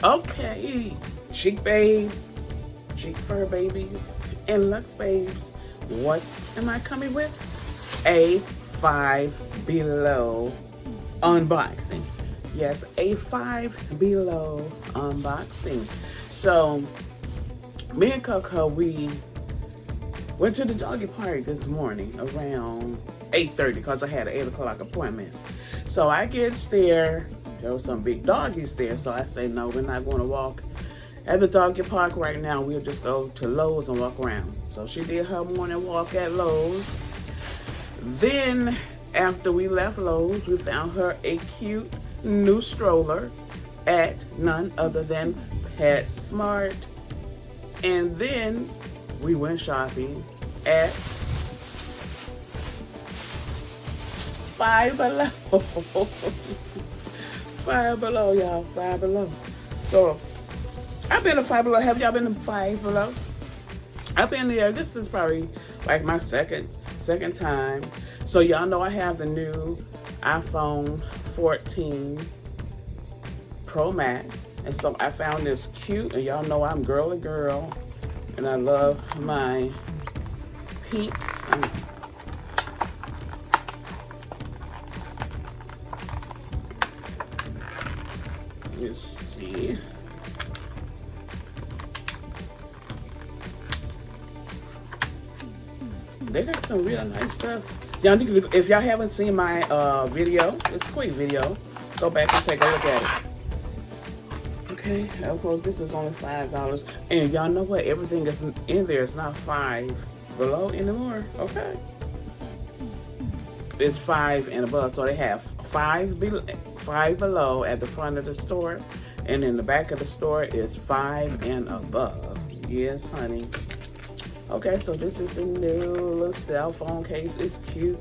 Okay, Chic babes, Chic Furbabies, and Lux babes. What am I coming with? A Five Below unboxing. Yes, a Five Below unboxing. So, me and Coco, we went to the doggy park this morning around 8:30 because I had an 8 o'clock appointment. So I get there. There were some big doggies there. So I say, no, we're not going to walk at the doggy park right now. We'll just go to Lowe's and walk around. So she did her morning walk at Lowe's. Then after we left Lowe's, we found her a cute new stroller at none other than PetSmart. And then we went shopping at Five Below. Five Below, y'all. Five Below. So, I've been to Five Below. Have y'all been to Five Below? I've been there. This is probably like my second time. So, y'all know I have the new iPhone 14 Pro Max. And so, I found this cute. And y'all know I'm girly girl. And I love my pink. Let's see. They got some real nice stuff. Y'all need to, if y'all haven't seen my video, it's a quick video. Go back and take a look at it. Okay, of course this is only $5. And y'all know what? Everything is in there. It's not Five Below anymore. Okay. It's 5 and above. So they have Five Below at the front of the store. And in the back of the store is 5 and above. Yes, honey. Okay, so this is the new little cell phone case. It's cute.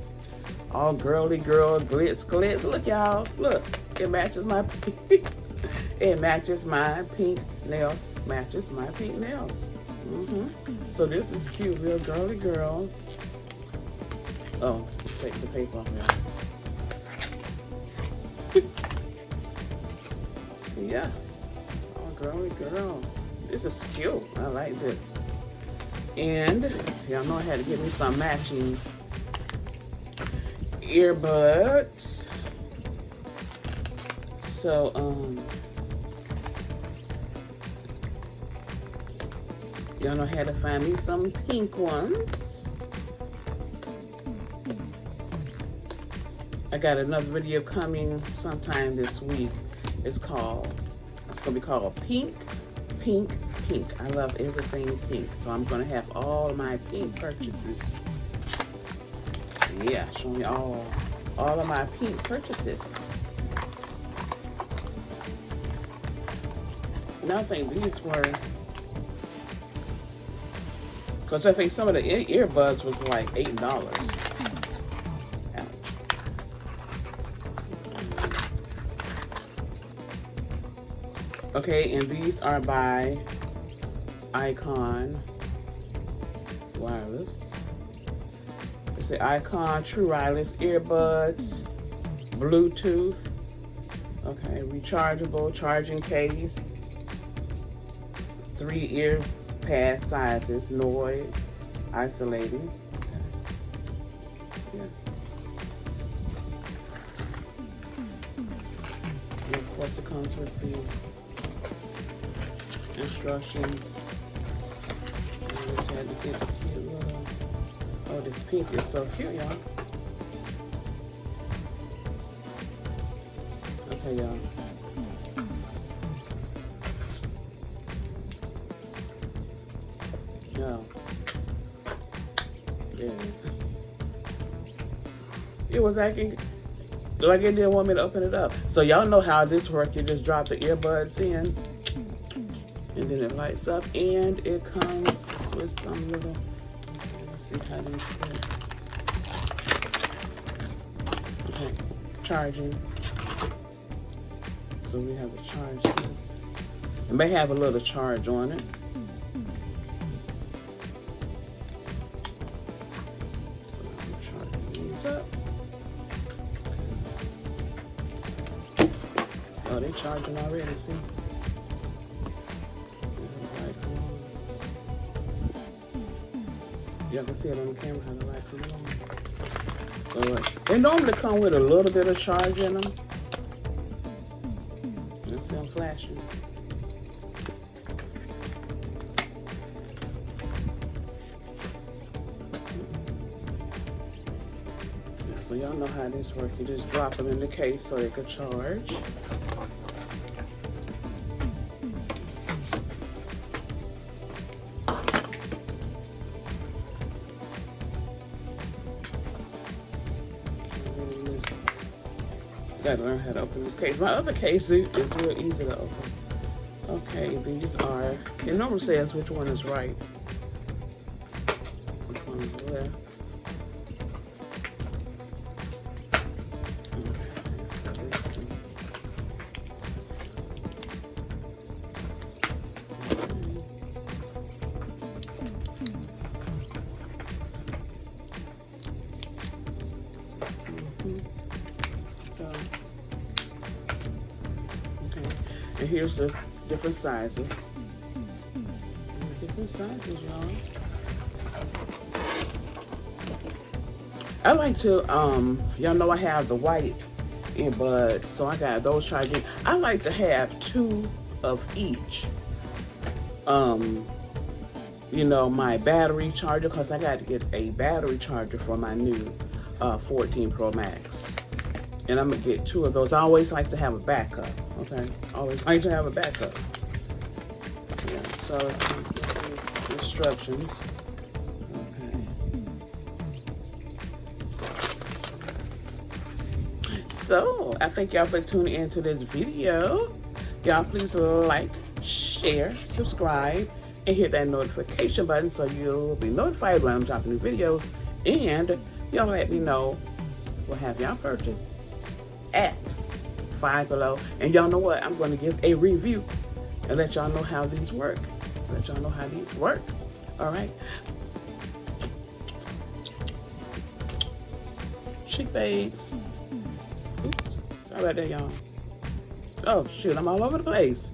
All girly girl, glitz, glitz. Look, y'all. Look. It matches my pink. It matches my pink nails. Matches my pink nails. So this is cute. Real girly girl. Oh, take the paper off now. Yeah. Oh, girly girl. This is cute. I like this. And y'all know I had to get me some matching earbuds. So, y'all know I had to find me some pink ones. I got another video coming sometime this week. It's gonna be called Pink, Pink, Pink. I love everything pink. So I'm gonna have all of my pink purchases. Yeah, showing you all of my pink purchases. Now I think these were, because I think some of the earbuds was like $8. Okay, and these are by Icon Wireless. It's the Icon True Wireless Earbuds, Bluetooth. Okay, rechargeable charging case. 3 ear pad sizes, noise isolating. Yeah. And of course, it comes with the instructions. I just had to get the cute little. Oh, this pink is so cute, y'all. Okay, y'all. No. There it is. It was acting like it didn't want me to open it up. So y'all know how this works. You just drop the earbuds in. And then it lights up, and it comes with some little. Okay, let's see how they fit. Okay, charging. So we have to charge this. It may have a little charge on it. So I'm charging these up. Oh, they charging already. See. Y'all can see it on the camera how the light come on. So they normally come with a little bit of charge in them. Let's see them flashing. So y'all know how this works. You just drop them in the case so they could charge. Gotta learn how to open this case. My other case is real easy to open. Okay, these are, it normally says which one is right. Which one is left. So, okay, and here's the different sizes. Different sizes, y'all. I like to, y'all know I have the white earbuds, so I got those charging. I like to have 2 of each. You know, my battery charger, because I got to get a battery charger for my new 14 Pro Max. And I'm gonna get 2 of those. I always like to have a backup, okay? Always like to have a backup. Yeah, so instructions. Okay. So I thank y'all for tuning into this video. Y'all please like, share, subscribe, and hit that notification button so you'll be notified when I'm dropping new videos. And y'all let me know what have y'all purchased at Five Below. And y'all know what? I'm going to give a review and let y'all know how these work. All right. Chic babes. Oops. Sorry about that, y'all. Oh, shoot. I'm all over the place.